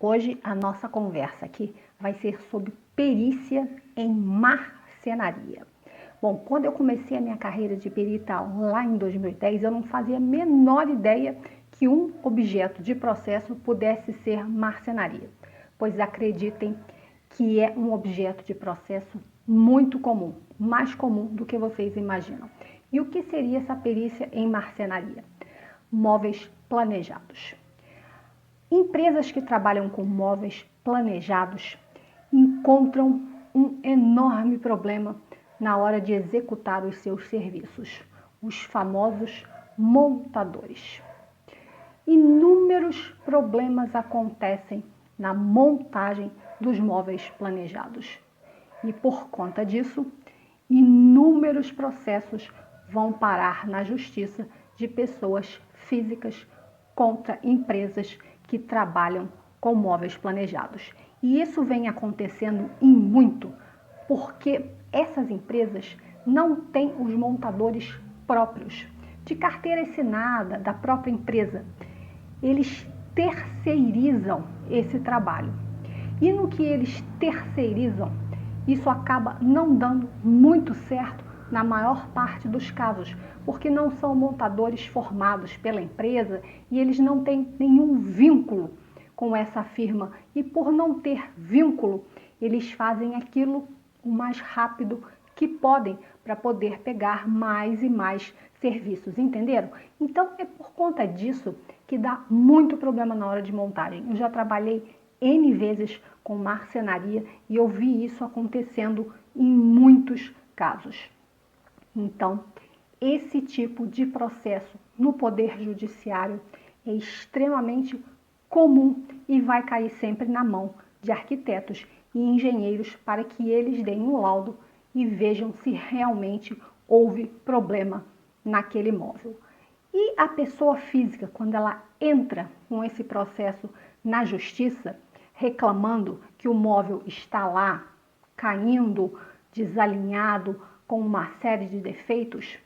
Hoje a nossa conversa aqui vai ser sobre perícia em marcenaria. Bom, quando eu comecei a minha carreira de perita lá em 2010, eu não fazia a menor ideia que um objeto de processo pudesse ser marcenaria, pois acreditem que é um objeto de processo muito comum, mais comum do que vocês imaginam. E o que seria essa perícia em marcenaria? Móveis planejados. Empresas que trabalham com móveis planejados encontram um enorme problema na hora de executar os seus serviços, os famosos montadores. Inúmeros problemas acontecem na montagem dos móveis planejados e, por conta disso, inúmeros processos vão parar na justiça de pessoas físicas contra empresas que trabalham com móveis planejados. E isso vem acontecendo em muito, porque essas empresas não têm os montadores próprios, de carteira assinada da própria empresa. Eles terceirizam esse trabalho. E no que eles terceirizam, isso acaba não dando muito certo na maior parte dos casos, porque não são montadores formados pela empresa e eles não têm nenhum vínculo com essa firma. E por não ter vínculo, eles fazem aquilo o mais rápido que podem para poder pegar mais e mais serviços, entenderam? Então é por conta disso que dá muito problema na hora de montagem. Eu já trabalhei N vezes com marcenaria e eu vi isso acontecendo em muitos casos. Então, esse tipo de processo no Poder Judiciário é extremamente comum e vai cair sempre na mão de arquitetos e engenheiros para que eles deem um laudo e vejam se realmente houve problema naquele imóvel. E a pessoa física, quando ela entra com esse processo na justiça, reclamando que o móvel está lá caindo, desalinhado, com uma série de defeitos,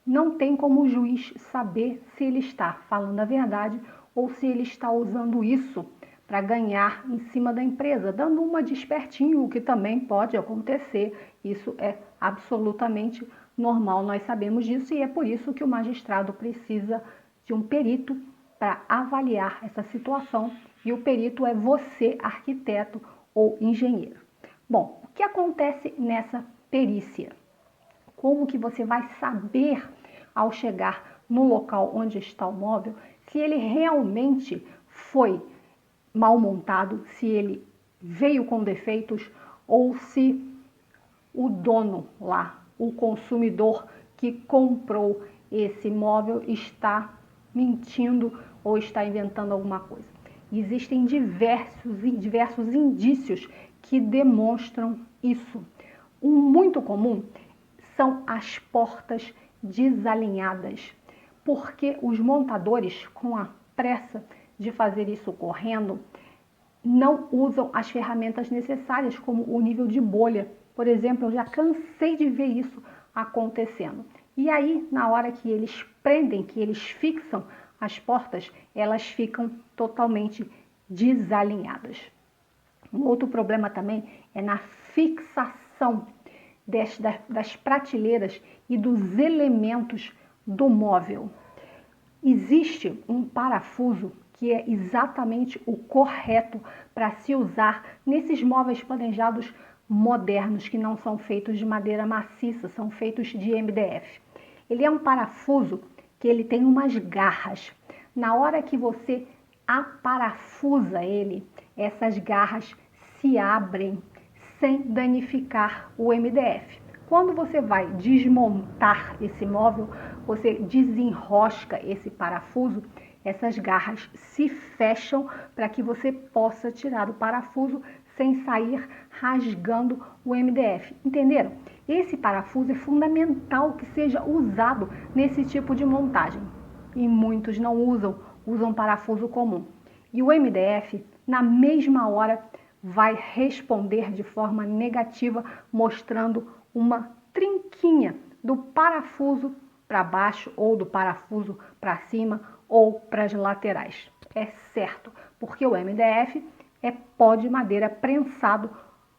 não tem como o juiz saber se ele está falando a verdade ou se ele está usando isso para ganhar em cima da empresa, dando uma de espertinho, o que também pode acontecer. Isso é absolutamente normal, nós sabemos disso e é por isso que o magistrado precisa de um perito para avaliar essa situação e o perito é você, arquiteto ou engenheiro. Bom, o que acontece nessa perícia? Como que você vai saber ao chegar no local onde está o móvel se ele realmente foi mal montado, se ele veio com defeitos ou se o dono lá, o consumidor que comprou esse móvel está mentindo ou está inventando alguma coisa. Existem diversos indícios que demonstram isso. Um muito comum são as portas desalinhadas, porque os montadores, com a pressa de fazer isso correndo, não usam as ferramentas necessárias, como o nível de bolha. Por exemplo, eu já cansei de ver isso acontecendo. E aí, na hora que eles prendem, que eles fixam as portas, elas ficam totalmente desalinhadas. Um outro problema também é na fixação das prateleiras e dos elementos do móvel. Existe um parafuso que é exatamente o correto para se usar nesses móveis planejados modernos, que não são feitos de madeira maciça, são feitos de MDF. Ele é um parafuso que ele tem umas garras. Na hora que você aparafusa ele, essas garras se abrem sem danificar o MDF. Quando você vai desmontar esse móvel, você desenrosca esse parafuso, essas garras se fecham para que você possa tirar o parafuso sem sair rasgando o MDF. Entenderam? Esse parafuso é fundamental que seja usado nesse tipo de montagem. E muitos não usam parafuso comum. E o MDF, na mesma hora, vai responder de forma negativa, mostrando uma trinquinha do parafuso para baixo ou do parafuso para cima ou para as laterais. É certo, porque o MDF é pó de madeira prensado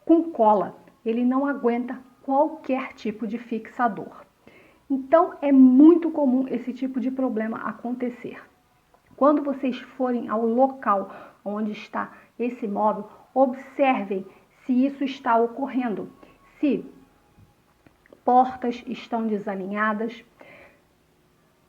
com cola. Ele não aguenta qualquer tipo de fixador. Então, é muito comum esse tipo de problema acontecer. Quando vocês forem ao local onde está esse móvel, observem se isso está ocorrendo. Se portas estão desalinhadas,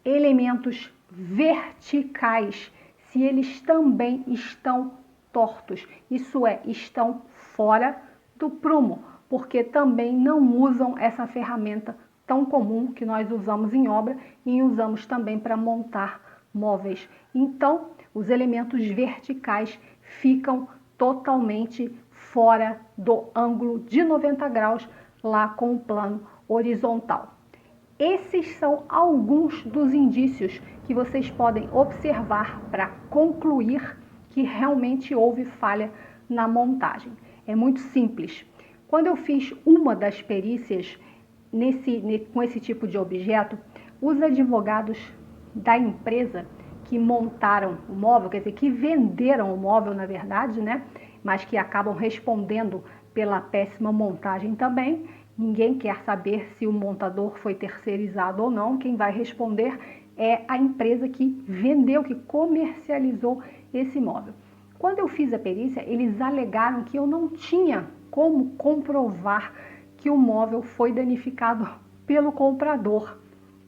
elementos verticais, se eles também estão tortos, isso é, estão fora do prumo, porque também não usam essa ferramenta tão comum que nós usamos em obra e usamos também para montar móveis. Então, os elementos verticais ficam totalmente fora do ângulo de 90 graus lá com o plano horizontal. Esses são alguns dos indícios que vocês podem observar para concluir que realmente houve falha na montagem. É muito simples. Quando eu fiz uma das perícias com esse tipo de objeto, os advogados da empresa que montaram o móvel, quer dizer, que venderam o móvel, na verdade, né? Mas que acabam respondendo pela péssima montagem também. Ninguém quer saber se o montador foi terceirizado ou não. Quem vai responder é a empresa que vendeu, que comercializou esse móvel. Quando eu fiz a perícia, eles alegaram que eu não tinha como comprovar que o móvel foi danificado pelo comprador,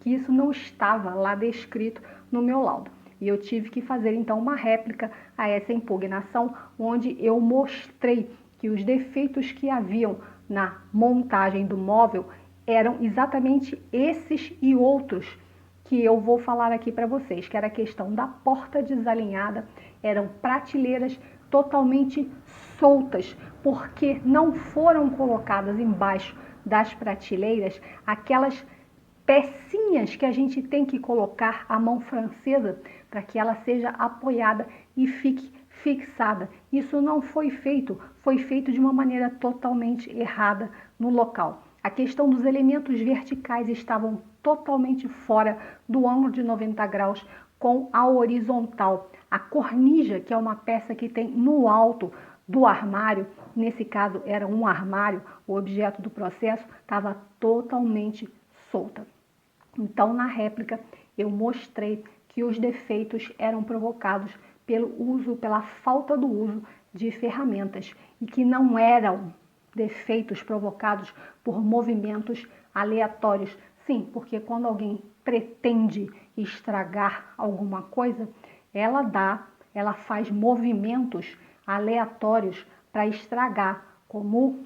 que isso não estava lá descrito no meu laudo. E eu tive que fazer então uma réplica a essa impugnação, onde eu mostrei que os defeitos que haviam na montagem do móvel eram exatamente esses e outros que eu vou falar aqui para vocês, que era a questão da porta desalinhada, eram prateleiras totalmente soltas, porque não foram colocadas embaixo das prateleiras aquelas pecinhas que a gente tem que colocar a mão francesa para que ela seja apoiada e fique fixada. Isso não foi feito de uma maneira totalmente errada no local. A questão dos elementos verticais estavam totalmente fora do ângulo de 90 graus com a horizontal. A cornija, que é uma peça que tem no alto do armário, nesse caso era um armário, o objeto do processo estava totalmente solta. Então, na réplica, eu mostrei que os defeitos eram provocados pela falta do uso de ferramentas e que não eram defeitos provocados por movimentos aleatórios. Sim, porque quando alguém pretende estragar alguma coisa, ela faz movimentos aleatórios para estragar, como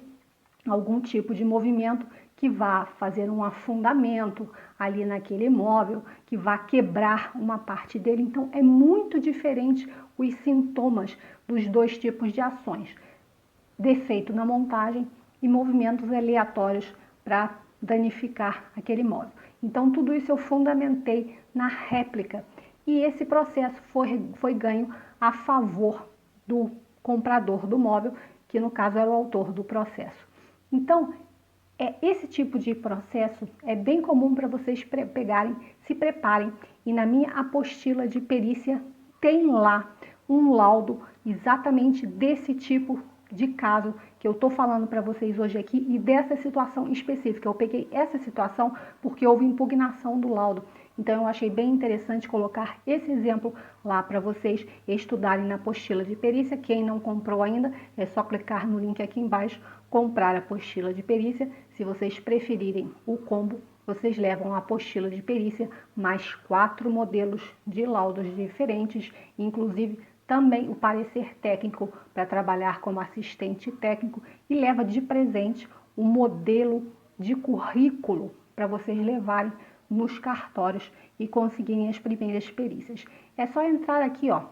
algum tipo de movimento que vá fazer um afundamento ali naquele móvel, que vá quebrar uma parte dele. Então, é muito diferente os sintomas dos dois tipos de ações. Defeito na montagem e movimentos aleatórios para danificar aquele móvel. Então, tudo isso eu fundamentei na réplica. E esse processo foi ganho a favor do comprador do móvel, que no caso era o autor do processo. Então, esse tipo de processo é bem comum para vocês pegarem, se preparem. E na minha apostila de perícia tem lá um laudo exatamente desse tipo de caso que eu estou falando para vocês hoje aqui e dessa situação específica. Eu peguei essa situação porque houve impugnação do laudo. Então, eu achei bem interessante colocar esse exemplo lá para vocês estudarem na apostila de perícia. Quem não comprou ainda, é só clicar no link aqui embaixo, comprar a apostila de perícia. Se vocês preferirem o combo, vocês levam a apostila de perícia mais 4 modelos de laudos diferentes, inclusive também o parecer técnico para trabalhar como assistente técnico e leva de presente o modelo de currículo para vocês levarem nos cartórios e conseguirem as primeiras perícias. É só entrar aqui, ó,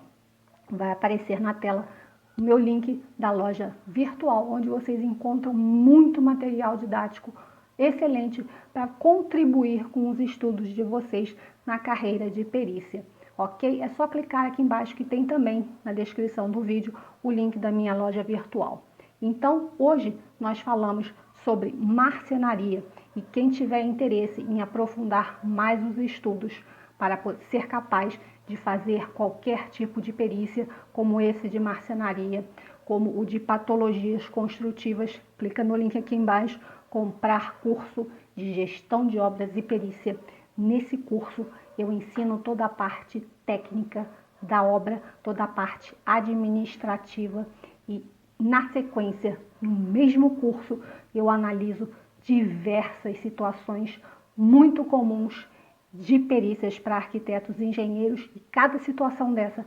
vai aparecer na tela o meu link da loja virtual, onde vocês encontram muito material didático excelente para contribuir com os estudos de vocês na carreira de perícia. Ok? É só clicar aqui embaixo que tem também na descrição do vídeo o link da minha loja virtual. Então, hoje nós falamos sobre marcenaria e quem tiver interesse em aprofundar mais os estudos para ser capaz de fazer qualquer tipo de perícia, como esse de marcenaria, como o de patologias construtivas, clica no link aqui embaixo, comprar curso de gestão de obras e perícia. Nesse curso eu ensino toda a parte técnica da obra, toda a parte administrativa e na sequência, no mesmo curso, eu analiso diversas situações muito comuns de perícias para arquitetos e engenheiros e cada situação dessa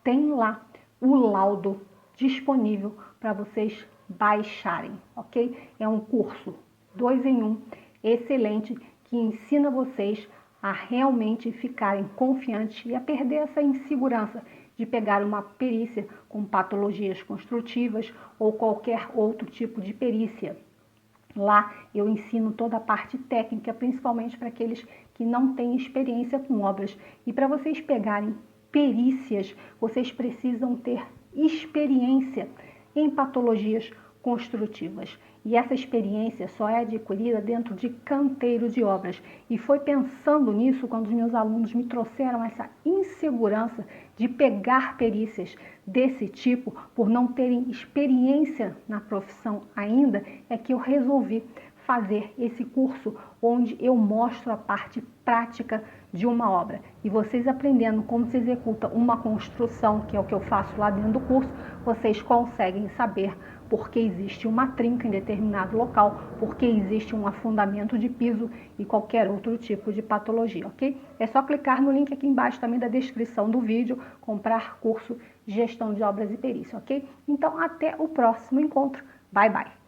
tem lá o laudo disponível para vocês baixarem, ok? É um curso 2 em 1, excelente, que ensina vocês a realmente ficarem confiantes e a perder essa insegurança de pegar uma perícia com patologias construtivas ou qualquer outro tipo de perícia. Lá eu ensino toda a parte técnica, principalmente para aqueles que não têm experiência com obras. E para vocês pegarem perícias, vocês precisam ter experiência em patologias construtivas. E essa experiência só é adquirida dentro de canteiro de obras. E foi pensando nisso quando os meus alunos me trouxeram essa insegurança de pegar perícias desse tipo, por não terem experiência na profissão ainda, é que eu resolvi fazer esse curso onde eu mostro a parte prática de uma obra. E vocês aprendendo como se executa uma construção, que é o que eu faço lá dentro do curso, vocês conseguem saber por que existe uma trinca em determinado local, por que existe um afundamento de piso e qualquer outro tipo de patologia, ok? É só clicar no link aqui embaixo também da descrição do vídeo, comprar curso Gestão de Obras e Perícia, ok? Então, até o próximo encontro. Bye, bye!